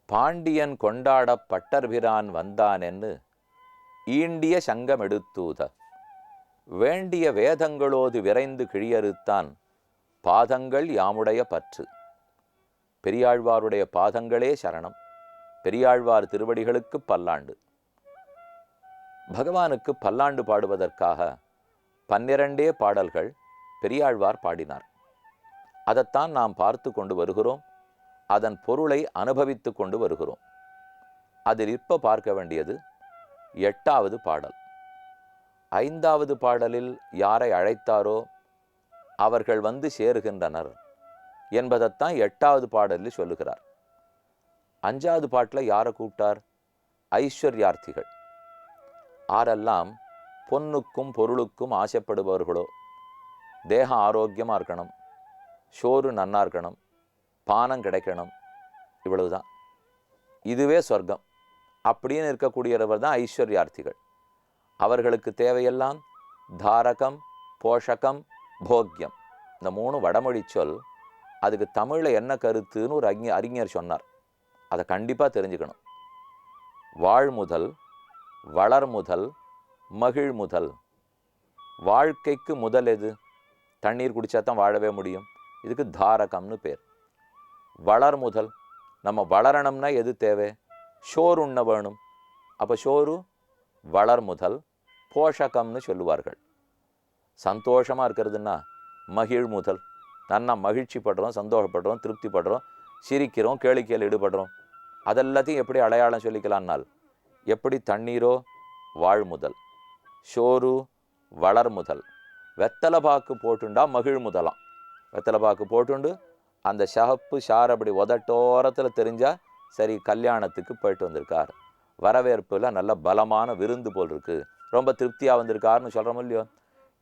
பாண்டியன் கொண்டாடப் பட்டர்பிரான் வந்தானென்னு ஈண்டிய சங்கமெடுத்தூத வேண்டிய வேதங்களோது விரைந்து கிழியறுத்தான் பாதங்கள் யாமுடைய பற்று. பெரியாழ்வாருடைய பாதங்களே சரணம். பெரியாழ்வார் திருவடிகளுக்கு பல்லாண்டு. பகவானுக்கு பல்லாண்டு பாடுவதற்காக 12 பாடல்கள் பெரியாழ்வார் பாடினார். அதைத்தான் நாம் பார்த்து கொண்டு வருகிறோம். அதன் பொருளை அனுபவித்து கொண்டு வருகிறோம். அதில் இப்ப பார்க்க வேண்டியது 8வது பாடல். 5வது பாடலில் யாரை அழைத்தாரோ அவர்கள் வந்து சேருகின்றனர் என்பதைத்தான் 8வது பாடலில் சொல்லுகிறார். 5வது பாட்டில் யாரை கூப்பிட்டார்? ஐஸ்வர்யார்த்திகள். ஆரெல்லாம் பொன்னுக்கும் பொருளுக்கும் ஆசைப்படுபவர்களோ, தேக ஆரோக்கியமாக இருக்கணும், சோறு நன்னா இருக்கணும், பானம் கிடைக்கணும், இவ்வளவுதான், இதுவே சொர்க்கம் அப்படின்னு இருக்கக்கூடியவர் தான் ஐஸ்வர்யார்த்திகள். அவர்களுக்கு தேவையெல்லாம் தாரகம், போஷகம், போக்யம். இந்த 3 வடமொழி சொல். அதுக்கு தமிழில் என்ன கருத்துன்னு ஒரு அறிஞர் சொன்னார். அதை கண்டிப்பாக தெரிஞ்சுக்கணும். வாழ்முதல், வளர்முதல், மகிழ்முதல். வாழ்க்கைக்கு முதல் எது? தண்ணீர் குடித்தா தான் வாழவே முடியும். இதுக்கு தாரகம்னு பேர். வளர்முதல், நம்ம வளரணும்னா எது தேவை? சோறு உண்ண வேணும். அப்போ சோறு வளர்முதல். போஷகம்னு சொல்லுவார்கள். சந்தோஷமாக இருக்கிறதுன்னா மகிழ்முதல். நன்னா மகிழ்ச்சி படுறோம், சந்தோஷப்படுறோம், திருப்தி படுறோம், சிரிக்கிறோம், கேளிக்கையில் ஈடுபடுறோம். அதெல்லாத்தையும் எப்படி அடையாளம் சொல்லிக்கலாம்னால், எப்படி தண்ணீரோ வாழ்முதல், சோறு வளர்முதல், வெத்தலை பாக்கு போட்டுண்டா மகிழ்முதலாம். வெத்தலை பாக்கு போட்டுண்டு அந்த சகப்பு சார் அப்படி உதட்டோரத்தில் தெரிஞ்சால் சரி, கல்யாணத்துக்கு போயிட்டு வந்திருக்கார், வரவேற்பில் நல்ல பலமான விருந்து போல் இருக்குது, ரொம்ப திருப்தியாக வந்திருக்காருன்னு சொல்கிறோம் இல்லையோ.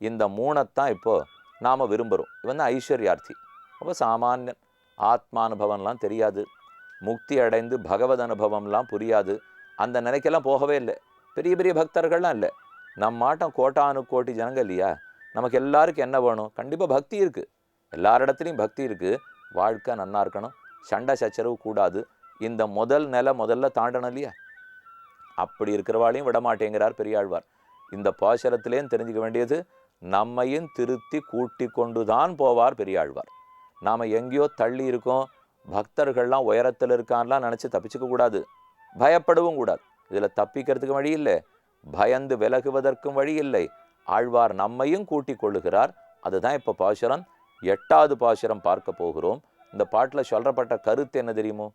இந்த 3ஐத்தான் இப்போது நாம் விரும்புகிறோம். இவன் தான் ஐஸ்வர்யார்த்தி. ரொம்ப சாமானியன். ஆத்மானுபவம்லாம் தெரியாது, முக்தி அடைந்து பகவத் அனுபவம்லாம் புரியாது. அந்த நிலைக்கெல்லாம் போகவே இல்லை. பெரிய பெரிய பக்தர்கள்லாம் இல்லை. நம்மாட்டம் கோட்டானு கோட்டி ஜனங்க இல்லையா. நமக்கு எல்லாருக்கும் என்ன வேணும்? கண்டிப்பாக பக்தி இருக்குது, எல்லாரிடத்துலையும் பக்தி இருக்குது. வாழ்க்கை நன்னா இருக்கணும், சண்டை சச்சரவு கூடாது. இந்த முதல் நிலை முதல்ல தாண்டணும் இல்லையா. அப்படி இருக்கிறவாளையும் விடமாட்டேங்கிறார் பெரியாழ்வார். இந்த பாசுரத்திலேயும் தெரிஞ்சுக்க வேண்டியது, நம்மையும் திருத்தி கூட்டி கொண்டு தான் போவார் பெரியாழ்வார். நாம் எங்கேயோ தள்ளி இருக்கோம், பக்தர்கள்லாம் உயரத்தில் இருக்கான்லாம் நினச்சி தப்பிச்சுக்க கூடாது, பயப்படவும் கூடாது. இதில் தப்பிக்கிறதுக்கு வழி இல்லை, பயந்து விலகுவதற்கும் வழி இல்லை. ஆழ்வார் நம்மையும் கூட்டி கொள்ளுகிறார். அதுதான் இப்போ பாசுரம் 8வது பாசுரம் பார்க்க போகிறோம். இந்த பாட்டில் சொல்லப்பட்ட கருத்து என்ன தெரியுமோ?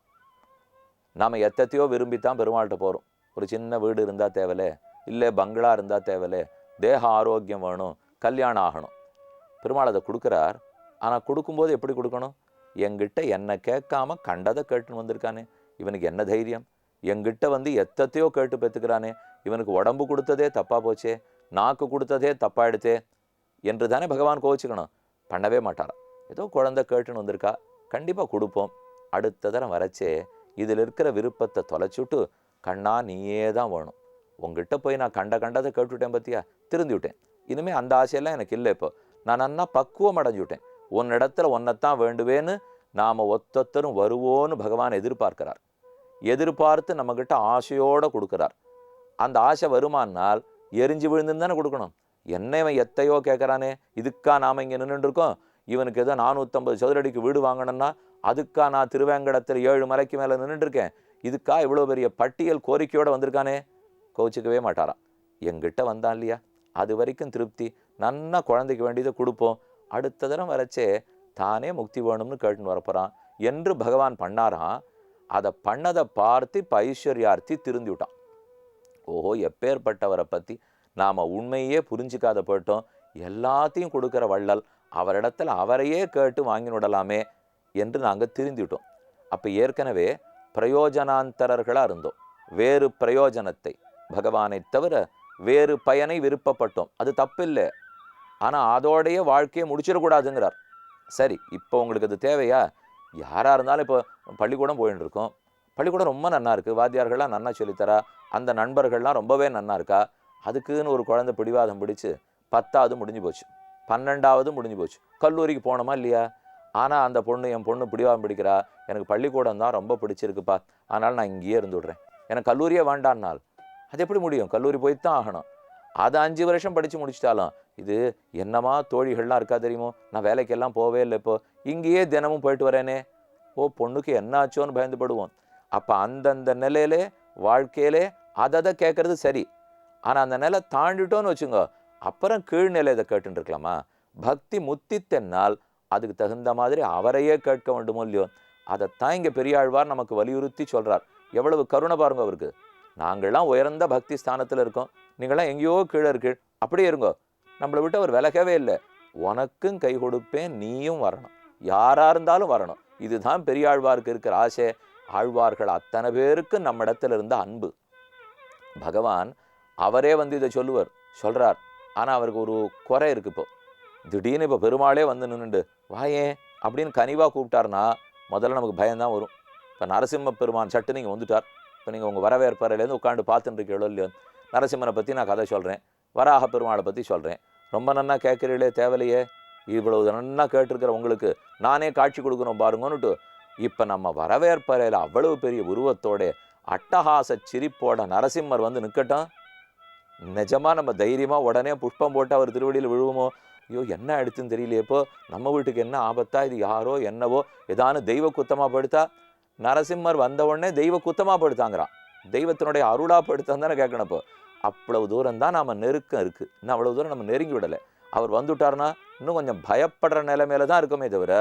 நாம் எத்தையோ விரும்பித்தான் பெருமாள்கிட்ட போகிறோம். ஒரு சின்ன வீடு இருந்தால் தேவலை, இல்லை பங்களா இருந்தால் தேவலை, தேக ஆரோக்கியம் வேணும், கல்யாணம் ஆகணும். பெருமாள் அதை கொடுக்குறார். ஆனால் கொடுக்கும்போது எப்படி கொடுக்கணும்? எங்கிட்ட என்னை கேட்காம கண்டதை கேட்டுன்னு வந்திருக்கானே, இவனுக்கு என்ன தைரியம்? எங்கிட்ட வந்து எத்தையோ கேட்டு பெற்றுக்கிறானே, இவனுக்கு உடம்பு கொடுத்ததே தப்பாக போச்சே, நாக்கு கொடுத்ததே தப்பாயிடுத்தே என்று தானே பகவான் கோவிச்சுக்கணும். பண்ணவே மாட்டாராம். ஏதோ குழந்தை கேட்டுன்னு வந்திருக்கா, கண்டிப்பாக கொடுப்போம். அடுத்த தரம் வரச்சே இதில் இருக்கிற விருப்பத்தை தொலைச்சுட்டு, கண்ணா நீயே தான் வேணும், உங்ககிட்ட போய் நான் கண்டதை கேட்டுவிட்டேன் பார்த்தியா, திருந்தி விட்டேன், இனிமேல் அந்த ஆசையெல்லாம் எனக்கு இல்லை, இப்போ நான் நன்னா பக்குவம் அடைஞ்சுவிட்டேன், உன்னிடத்துல ஒன்றைத்தான் வேண்டுவேன்னு நாம் ஒத்தொத்தரும் வருவோன்னு பகவான் எதிர்பார்க்கிறார். எதிர்பார்த்து நம்மக்கிட்ட ஆசையோடு கொடுக்குறார். அந்த ஆசை வருமானால் எரிஞ்சு விழுந்துன்னு தானே கொடுக்கணும். என்ன இவன் எத்தையோ கேட்குறானே, இதுக்கா நாம் இங்கே நின்றுருக்கோம், இவனுக்கு ஏதோ 450 சதுரடிக்கு வீடு வாங்கணும்னா அதுக்கா நான் திருவேங்கடத்தில் 7 மலைக்கு மேலே நின்றுட்டுருக்கேன், இதுக்கா இவ்வளோ பெரிய பட்டியல் கோரிக்கையோடு வந்திருக்கானே, கோச்சிக்கவே மாட்டாராம். எங்கிட்ட வந்தான் இல்லையா, அது வரைக்கும் திருப்தி, நன்னா குழந்தைக்கு வேண்டியதை கொடுப்போம், அடுத்த தரம் வரச்சே தானே முக்தி வேணும்னு கேட்டுன்னு வரப்போகிறான் என்று பகவான் பண்ணாராம். அதை பண்ணதை பார்த்து இப்போ ஐஸ்வர்யார்த்தி திருந்தி விட்டான். ஓஹோ, எப்பேற்பட்டவரை பற்றி நாம் உண்மையே புரிஞ்சிக்காத போயிட்டோம், எல்லாத்தையும் கொடுக்குற வள்ளல், அவரிடத்தில் அவரையே கேட்டு வாங்கி விடலாமே என்று நாங்கள் திருந்திவிட்டோம். அப்போ ஏற்கனவே பிரயோஜனாந்தரர்களாக இருந்தோம். வேறு பிரயோஜனத்தை, பகவானை தவிர வேறு பயனை விருப்பப்பட்டோம். அது தப்பில்லை. ஆனால் அதோடைய வாழ்க்கையை முடிச்சிடக்கூடாதுங்கிறார். சரி, இப்போ உங்களுக்கு அது தேவையா? யாராக இருந்தாலும் இப்போ பள்ளிக்கூடம் போயின்னு இருக்கோம். பள்ளிக்கூடம் ரொம்ப நன்னா இருக்குது, வாத்தியார்கள்லாம் நன்னா சொல்லித்தரா, அந்த நண்பர்கள்லாம் ரொம்பவே நன்னா இருக்கா. அதுக்குன்னு ஒரு குழந்தை பிடிவாதம் பிடிச்சு 10வது முடிஞ்சு போச்சு, 12வது முடிஞ்சு போச்சு, கல்லூரிக்கு போனோமா இல்லையா? ஆனால் அந்த பொண்ணு, என் பொண்ணு பிடிவாதம் பிடிக்கிறா, எனக்கு பள்ளிக்கூடம் தான் ரொம்ப பிடிச்சிருக்குப்பா, அதனால் நான் இங்கேயே இருந்து விடுறேன், எனக்கு கல்லூரியே வேண்டான்னால் அது எப்படி முடியும்? கல்லூரி போய் தான் ஆகணும். அதை 5 வருஷம் படித்து முடிச்சிட்டாலும் இது என்னமா தோழிகள்லாம் இருக்கா தெரியுமோ, நான் வேலைக்கெல்லாம் போவே இல்லை, இப்போ இங்கேயே தினமும் போயிட்டு வரேனே, ஓ பொண்ணுக்கு என்ன ஆச்சோன்னு பயந்துப்படுவோம். அப்போ அந்தந்த நிலையிலே வாழ்க்கையிலே அதை கேட்கறது சரி. ஆனால் அந்த நிலை தாண்டிட்டோன்னு வச்சுங்க, அப்புறம் கீழ்நிலை இதை கேட்டுட்டு இருக்கலாமா? பக்தி முத்தித்தென்னால் அதுக்கு தகுந்த மாதிரி அவரையே கேட்க வேண்டுமோ இல்லையோ? அதைத்தான் இங்கே பெரியாழ்வார் நமக்கு வலியுறுத்தி சொல்கிறார். எவ்வளவு கருணை பாருங்க அவருக்கு. நாங்கள்லாம் உயர்ந்த பக்தி ஸ்தானத்தில் இருக்கோம், நீங்களாம் எங்கேயோ கீழே இருக்கு, அப்படியே இருங்கோ, நம்மளை விட்டு அவர் விலகவே இல்லை. உனக்கும் கை கொடுப்பேன், நீயும் வரணும், யாராக இருந்தாலும் வரணும். இதுதான் பெரியாழ்வாருக்கு இருக்கிற ஆசை. ஆழ்வார்கள் அத்தனை பேருக்கு நம்ம இடத்துல இருந்த அன்பு. பகவான் அவரே இதை சொல்றார். ஆனால் அவருக்கு ஒரு குறை இருக்கு. இப்போ திடீர்னு இப்போ பெருமாளே நின்றுண்டு வாயே அப்படின்னு கனிவாக கூப்பிட்டாருன்னா முதல்ல நமக்கு பயம்தான் வரும். இப்போ நரசிம்ம பெருமான் சட்டு நீங்கள் வந்துட்டார். இப்போ நீங்கள் உங்கள் வரவேற்பறையிலேருந்து உட்காந்து பார்த்துட்டு இருக்கீங்களோ இல்லையோ, நரசிம்மனை பற்றி நான் கதை சொல்கிறேன், வராக பெருமாளை பற்றி சொல்கிறேன், ரொம்ப நன்னா கேட்குறீங்களே, தேவையில்லையே, இவ்வளவு நன்னா கேட்டிருக்கிற உங்களுக்கு நானே காட்சி கொடுக்கணும் பாருங்கன்னுட்டு இப்போ நம்ம வரவேற்பறையில் அவ்வளவு பெரிய உருவத்தோட அட்டகாச சிரிப்போட நரசிம்மர் நிற்கட்டும். நிஜமாக நம்ம தைரியமாக உடனே புஷ்பம் போட்டு அவர் திருவடியில் விழுவோமோ? ஐயோ என்ன ஆயிடுச்சுன்னு தெரியலையே, இப்போ நம்ம வீட்டுக்கு என்ன ஆபத்தா, இது யாரோ என்னவோ ஏதானு தெய்வ குத்தமாக படுத்தா? நரசிம்மர் வந்த உடனே தெய்வ குத்தமாக படுத்தாங்கிறான். தெய்வத்தினுடைய அருளா படுத்தான்னு தானே கேட்கணும். இப்போ அவ்வளவு தூரம் தான் நம்ம நெருக்கம் இருக்குது, இன்னும் அவ்வளவு தூரம் நம்ம நெருங்கி விடலை. அவர் வந்துட்டார்னா இன்னும் கொஞ்சம் பயப்படுற நிலைமையில தான் இருக்குமே தவிர,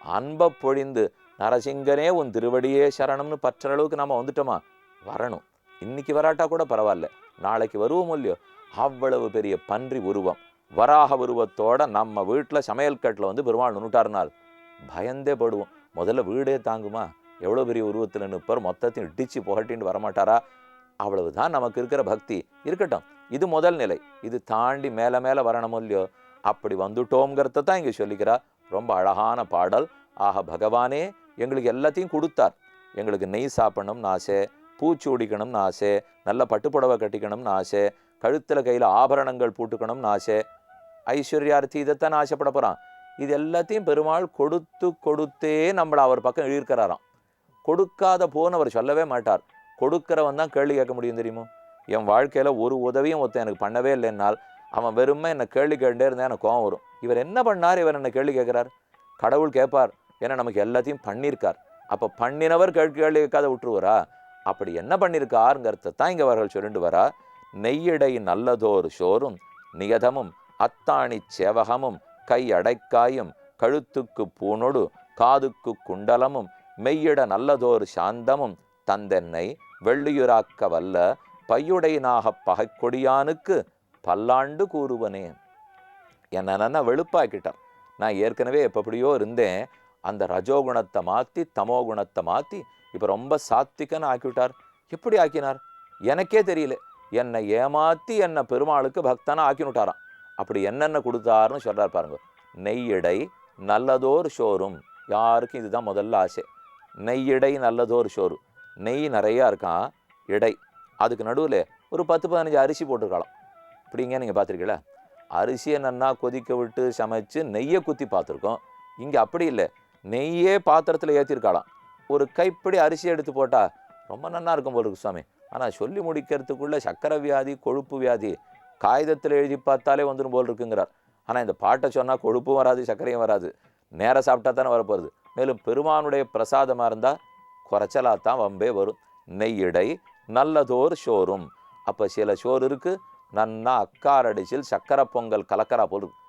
அன்பை பொழிந்து நரசிங்கனே உன் திருவடியே சரணம்னு பற்ற அளவுக்கு நம்ம வந்துட்டோமா? வரணும். இன்னைக்கு வராட்டா கூட பரவாயில்ல, நாளைக்கு வருவோம் இல்லையோ? அவ்வளவு பெரிய பன்றி உருவம், வராக உருவத்தோட நம்ம வீட்டில் சமையல் கட்டில் பெருமாள் நின்னுட்டார்னால் பயந்தே படுவோம். முதல்ல வீடே தாங்குமா? எவ்வளோ பெரிய உருவத்தில் நிற்பார், மொத்தத்தையும் இடிச்சு புகட்டின்னு வரமாட்டாரா? அவ்வளவுதான் நமக்கு இருக்கிற பக்தி. இருக்கட்டும், இது முதல் நிலை. இது தாண்டி மேலே மேலே வரணும் இல்லையோ? அப்படி வந்துட்டோங்கிறத தான் இங்கே சொல்லிக்கிறா. ரொம்ப அழகான பாடல். ஆக பகவானே எங்களுக்கு எல்லாத்தையும் கொடுத்தார். எங்களுக்கு நெய் சாப்பிடணும்னு ஆசை, பூச்சூடிக்கணும்னு ஆசை, நல்ல பட்டுப்புடவை கட்டிக்கணும்னு ஆசை, கழுத்தில் கையில் ஆபரணங்கள் போட்டுக்கணும்னு ஆசை, ஐஸ்வர்யார்த்தி இதைத்தான் ஆசைப்பட போகிறான். இது எல்லாத்தையும் பெருமாள் கொடுத்து கொடுத்தே நம்மளை அவர் பக்கம் இழுக்கிறாராம். கொடுக்காத போன்னு அவர் சொல்லவே மாட்டார். கொடுக்கிறவன் தான் கேள்வி கேட்க முடியும் தெரியுமோ? என் வாழ்க்கையில் ஒரு உதவியும் ஒருத்தன் எனக்கு பண்ணவே இல்லைன்னால் அவன் வெறுமை என்னை கேள்வி கேட்டே இருந்தால் எனக்கு கோவம் வரும். இவர் என்ன பண்ணார், இவர் என்னை கேள்வி கேட்குறார்? கடவுள் கேட்பார், ஏன்னா நமக்கு எல்லாத்தையும் பண்ணியிருக்கார். அப்போ பண்ணினவர் கேள்வி கேட்காத விட்டுருவாரா? அப்படி என்ன பண்ணியிருக்காருங்கிறத தான் இங்கே அவர்கள் சொல்லிட்டு வரா. நெய்யடை நல்லதோர் சோறும் நியதமும் அத்தாணி சேவகமும் கை அடைக்காயும் கழுத்துக்கு பூனொடு காதுக்கு குண்டலமும் மெய்யிட நல்லதோர் சாந்தமும் தந்தென்னை வெள்ளியுராக்க வல்ல பையுடை நாக பகைக்கொடியானுக்கு பல்லாண்டு கூறுவனே. என்ன வெளுப்பாக்கிட்டார். நான் ஏற்கனவே எப்படியோ இருந்தேன், அந்த ரஜோகுணத்தை மாற்றி தமோகுணத்தை மாற்றி இப்போ ரொம்ப சாத்விகன்னு ஆக்கிவிட்டார். எப்படி ஆக்கினார் எனக்கே தெரியல. என்னை ஏமாற்றி என்னை பெருமாளுக்கு பக்தனா ஆக்கினுட்டாராம். அப்படி என்னென்ன கொடுத்தாருன்னு சொல்கிறார் பாருங்க. நெய்யிடை நல்லதோர் சோறும். யாருக்கும் இதுதான் முதல்ல ஆசை. நெய்யிடை நல்லதோர் சோறு. நெய் நிறையா இருக்கான், இடை அதுக்கு நடுவில் ஒரு 10-15 அரிசி போட்டிருக்கலாம். இப்படிங்க நீங்கள் பார்த்துருக்கீங்களா? அரிசியை நன்னா கொதிக்க விட்டு சமைச்சு நெய்யை குத்தி பார்த்துருக்கோம். இங்கே அப்படி இல்லை, நெய்யே பாத்திரத்தில் ஏற்றிருக்கலாம். ஒரு கைப்பிடி அரிசி எடுத்து போட்டால் ரொம்ப நன்னா இருக்கும் போல் இருக்கு சுவாமி. ஆனால் சொல்லி முடிக்கிறதுக்குள்ளே சக்கரை வியாதி, கொழுப்பு வியாதி காகிதத்தில் எழுதி பார்த்தாலே வந்துடும் போல் இருக்குங்கிறார். ஆனால் இந்த பாட்டை சொன்னால் கொழுப்பும் வராது, சர்க்கரையும் வராது, நேராக சாப்பிட்டா தானே வரப்போகுது. மேலும் பெருமானுடைய பிரசாதமாக இருந்தால் குறைச்சலாத்தான் வம்பே வரும். நெய்யிடை நல்லதோர் சோறும். அப்போ சில சோறு இருக்குது, நன்னா அக்காரடிச்சில் சக்கரை பொங்கல் கலக்கரா போல் இருக்கு.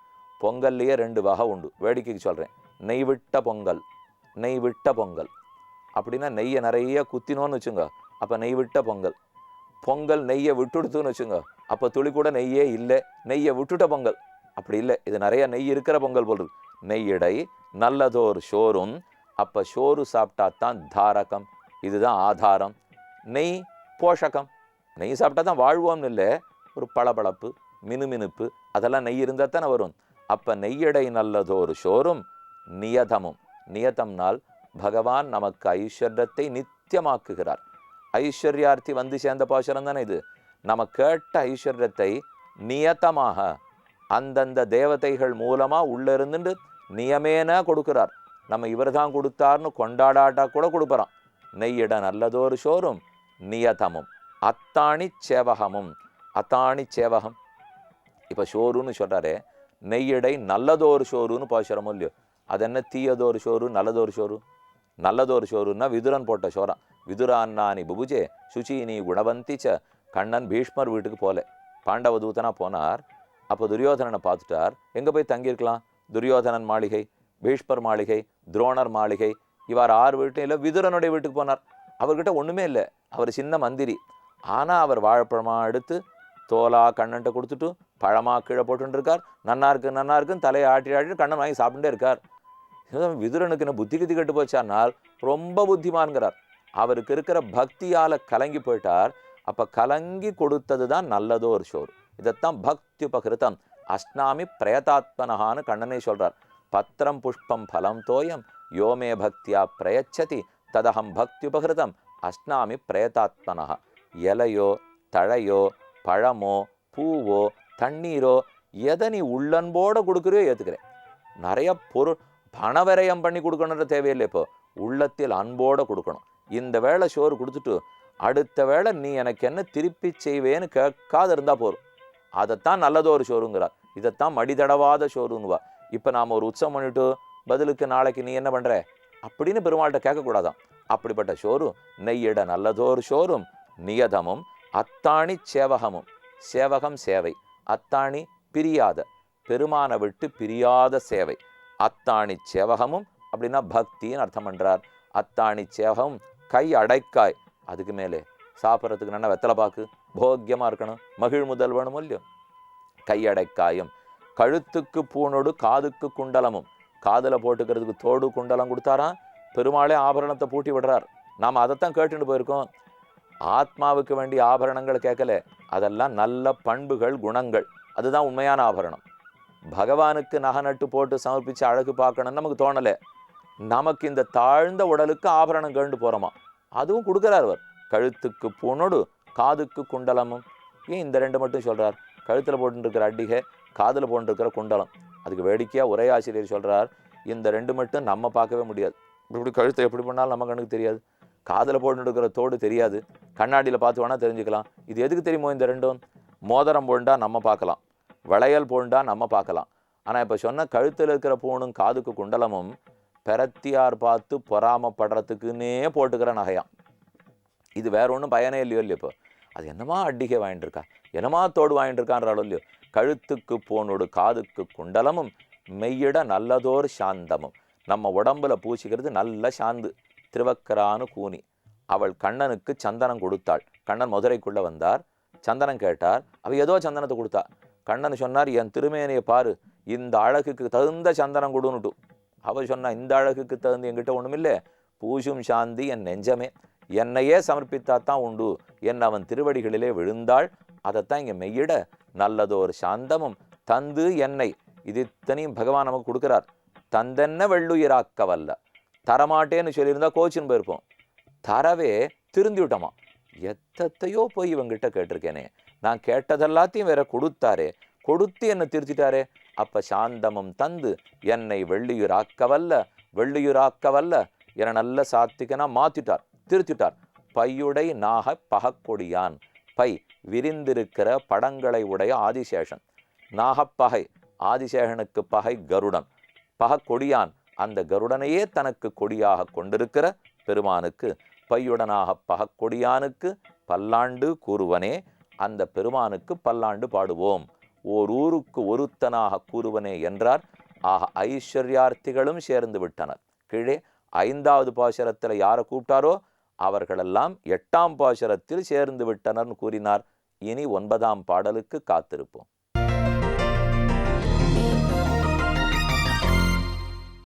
பொங்கல்லையே 2 வகை உண்டு. வேடிக்கைக்கு சொல்கிறேன். நெய் விட்ட பொங்கல், நெய் விட்ட பொங்கல் அப்படின்னா நெய்யை நிறைய குத்தினோன்னு வச்சுங்க, அப்போ நெய் விட்ட பொங்கல். பொங்கல் நெய்யை விட்டுடுத்துன்னு வச்சுங்க, அப்போ துளி கூட நெய்யே இல்லை, நெய்யை விட்டுட்ட பொங்கல். அப்படி இல்லை, இது நிறைய நெய் இருக்கிற பொங்கல் போல் இருக்கு. நெய்யிடை நல்லதோர் சோறும் அப்போ சோறு சாப்பிட்டா தான் தாரகம், இதுதான் ஆதாரம். நெய் போஷகம், நெய் சாப்பிட்டா தான் வாழ்வோம்னு இல்லை, ஒரு பளபளப்பு மினுமினுப்பு அதெல்லாம் நெய் இருந்தால் தானே வரும். அப்போ நெய்யடை நல்லதொரு சோறும் நியதமும், நியதம்னால் பகவான் நமக்கு ஐஸ்வர்யத்தை நித்தியமாக்குகிறார். ஐஸ்வர்யார்த்தி வந்து சேர்ந்த பாசுரம் தானே இது. நம்ம கேட்ட ஐஸ்வர்யத்தை நியதமாக அந்தந்த தேவதைகள் மூலமாக உள்ளே இருந்துட்டு நியமேன கொடுக்கிறார். நம்ம இவர் தான் கொடுத்தார்னு கொண்டாடாட்டா கூட கொடுப்பறான். நெய்யிட நல்லதொரு சோறும் நியதமும் அத்தாணி சேவகமும். அத்தாணி சேவகம் இப்போ சோறுன்னு சொல்கிறாரே, நெய்யடை நல்லதொரு சோறுன்னு பாசுரமோ இல்லையோ, அது என்ன தீயதொரு சோறு நல்லதொரு சோறு? நல்லதொரு சோறுன்னா விதுரன் போட்ட சோறான். விதுரான்னானி புபுஜே சுச்சீனி குணவந்திச்ச. கண்ணன் பீஷ்மர் வீட்டுக்கு போல, பாண்டவ தூதனா போனார். அப்போ துரியோதனனை பார்த்துட்டார். எங்கே போய் தங்கியிருக்கலாம்? துரியோதனன் மாளிகை, பீஷ்மர் மாளிகை, துரோணர் மாளிகை, இவர் 6 வீட்டும் இல்லை, விதுரனுடைய வீட்டுக்கு போனார். அவர்கிட்ட ஒன்றுமே இல்லை, அவர் சின்ன மந்திரி. ஆனால் அவர் வாழைப்பழமாக எடுத்து தோலா கண்ணன்ட்ட கொடுத்துட்டு பழமாக கீழே போட்டுருக்கார். நன்னா இருக்குன்னு தலையை ஆட்டி ஆட்டி கண்ணன் வாங்கி சாப்பிட்டுட்டே இருக்கார். விதுரனுக்கு என்ன புத்தி கத்தி கட்டு போச்சானால் ரொம்ப புத்திமான்கிறார். அவருக்கு இருக்கிற பக்தியால் கலங்கி போயிட்டார். அப்போ கலங்கி கொடுத்தது தான் நல்லதொரு சோறு. இதைத்தான் பக்தியுபகிருதம் அஸ்னாமி பிரயதாத்மனஹான்னு கண்ணனே சொல்கிறார். பத்திரம் புஷ்பம் பலம் தோயம் யோமே பக்தியா பிரயச்சதி ததகம் பக்தியுபகிருதம் அஸ்னாமி பிரயதாத்மனஹா. இலையோ தழையோ பழமோ பூவோ தண்ணீரோ எதை நீ உள்ளன்போடு கொடுக்குறியோ ஏற்றுக்கிறேன். நிறைய பொருள் பணவரையம் பண்ணி கொடுக்கணுன்ற தேவையில்லை. இப்போ உள்ளத்தில் அன்போடு கொடுக்கணும். இந்த வேளை சோறு கொடுத்துட்டு அடுத்த வேளை நீ எனக்கு என்ன திருப்பி செய்வேன்னு கேட்காத இருந்தால் போதும். அதைத்தான் நல்லதொரு சோறுங்கிறார். இதைத்தான் மடிதடவாத சோறுன்னுவா. இப்போ நாம் ஒரு உற்சவம் பண்ணிட்டு பதிலுக்கு நாளைக்கு நீ என்ன பண்ணுற அப்படின்னு பெருமாள்கிட்ட கேட்கக்கூடாதான். அப்படிப்பட்ட சோறு நெய்யிட நல்லதொரு சோறும் நியதமும் அத்தாணி சேவகமும். சேவகம் சேவை, அத்தாணி பிரியாத, பெருமானை விட்டு பிரியாத சேவை. அத்தாணி சேவகமும் அப்படின்னா பக்தின்னு அர்த்தம் பண்ணுறார். அத்தாணி சேவகம் கை அடைக்காய், அதுக்கு மேலே சாப்பிட்றதுக்கு நல்லா வெத்தலை பாக்கு போக்கியமாக இருக்கணும், மகிழ் முதல் வேணும் இல்லையோ. கையடைக்காயும் கழுத்துக்கு பூணோடு காதுக்கு குண்டலமும். காதில் போட்டுக்கிறதுக்கு தோடு குண்டலம் கொடுத்தாராம். பெருமாளே ஆபரணத்தை பூட்டி விடுறார். நாம் அதைத்தான் கேட்டுட்டு போயிருக்கோம். ஆத்மாவுக்கு வேண்டிய ஆபரணங்கள் கேட்கல, அதெல்லாம் நல்ல பண்புகள் குணங்கள், அதுதான் உண்மையான ஆபரணம். பகவானுக்கு நகை நட்டு போட்டு சமர்ப்பித்து அழகு பார்க்கணும்னு நமக்கு தோணலை. நமக்கு இந்த தாழ்ந்த உடலுக்கு ஆபரணம் கேண்டு போகிறோமா, அதுவும் கொடுக்குறார் அவர். கழுத்துக்கு பூணோடு காதுக்கு குண்டலமும். ஏன் இந்த 2 மட்டும் சொல்கிறார்? கழுத்தில் போட்டுருக்கிற அடிகை, காதில் போட்டுருக்கிற குண்டலம். அதுக்கு வேடிக்கையாக ஒரே ஆசிரியர் சொல்கிறார், இந்த 2 மட்டும் நம்ம பார்க்கவே முடியாது. இப்படி கழுத்தை எப்படி பண்ணாலும் நம்ம கண்ணுக்கு தெரியாது. காதில் போட்டுருக்கிற தோடு தெரியாது, கண்ணாடியில் பார்த்து வேணால் தெரிஞ்சுக்கலாம். இது எதுக்கு தெரியுமோ இந்த 2? மோதிரம் போண்டா நம்ம பார்க்கலாம், வளையல் போண்டா நம்ம பார்க்கலாம். ஆனால் இப்போ சொன்ன கழுத்தில் இருக்கிற பூணும் காதுக்கு குண்டலமும் பெரத்தியார் பார்த்து பொறாமப்படுறதுக்குன்னே போட்டுக்கிற நகையாம். இது வேற ஒன்றும் பயனே இல்லையோ இல்லையோ. இப்போ அது என்னமா அடிகை வாங்கிட்டுருக்கா, என்னமா தோடு வாங்கிட்டுருக்கான்றாலும் இல்லையோ. கழுத்துக்கு பூணோடு காதுக்கு குண்டலமும் மெய்யிட நல்லதோர் சாந்தமும். நம்ம உடம்புல பூசிக்கிறது நல்ல சாந்து. திருவக்கரானு கூனி. அவள் கண்ணனுக்கு சந்தனம் கொடுத்தாள். கண்ணன் மதுரைக்குள்ளே வந்தார், சந்தனம் கேட்டார். அவள் ஏதோ சந்தனத்தை கொடுத்தா. கண்ணன் சொன்னார், என் திருமேனியை பாரு, இந்த அழகுக்கு தகுந்த சந்தனம் கொடுன்னுட்டு. அவள் சொன்னா, இந்த அழகுக்கு தகுந்த என்கிட்ட ஒன்றுமில்லை, பூசும் சாந்தி என் நெஞ்சமே, என்னையே சமர்ப்பித்தாத்தான் உண்டு. என் அவன் திருவடிகளிலே விழுந்தாள். அதைத்தான் இங்கே மெய்யிட நல்லதொரு சாந்தமும் தந்து என்னை. இது இத்தனையும் பகவான் நமக்கு கொடுக்குறார். தந்தென்ன வெள்ளுயிராக்க வல்ல. தரமாட்டேன்னு சொல்லியிருந்தா கோச்சின்னு போயிருப்போம். தரவே திருந்தி விட்டோமா. எத்தையோ போய் இவங்கிட்ட கேட்டிருக்கேனே, நான் கேட்டதெல்லாத்தையும் வேற கொடுத்தாரே, கொடுத்து என்னை திருத்திட்டாரே. அப்போ சாந்தமும் தந்து என்னை வெள்ளியுராக்கவல்ல, வெள்ளியுராக்கவல்ல என நல்ல சாத்திகனா மாற்றிட்டார், திருத்திட்டார். பையுடை நாக பகக்கொடியான். பை விரிந்திருக்கிற படங்களை உடைய ஆதிசேஷன். நாகப்பகை ஆதிசேஷனுக்கு பகை கருடன். பகக்கொடியான் அந்த கருடனையே தனக்கு கொடியாக கொண்டிருக்கிற பெருமானுக்கு, பையுடனாக பகக்கொடியானுக்கு பல்லாண்டு கூறுவனே, அந்த பெருமானுக்கு பல்லாண்டு பாடுவோம். ஓர் ஊருக்கு ஒருத்தனாக கூறுவனே என்றார். ஆக ஐஸ்வர்யார்த்திகளும் சேர்ந்து விட்டனர். கீழே 5வது பாசுரத்தில் யாரை கூப்பிட்டாரோ அவர்களெல்லாம் 8ஆம் பாசுரத்தில் சேர்ந்து விட்டனர்னு கூறினார். இனி 9ஆம் பாடலுக்கு காத்திருப்போம்.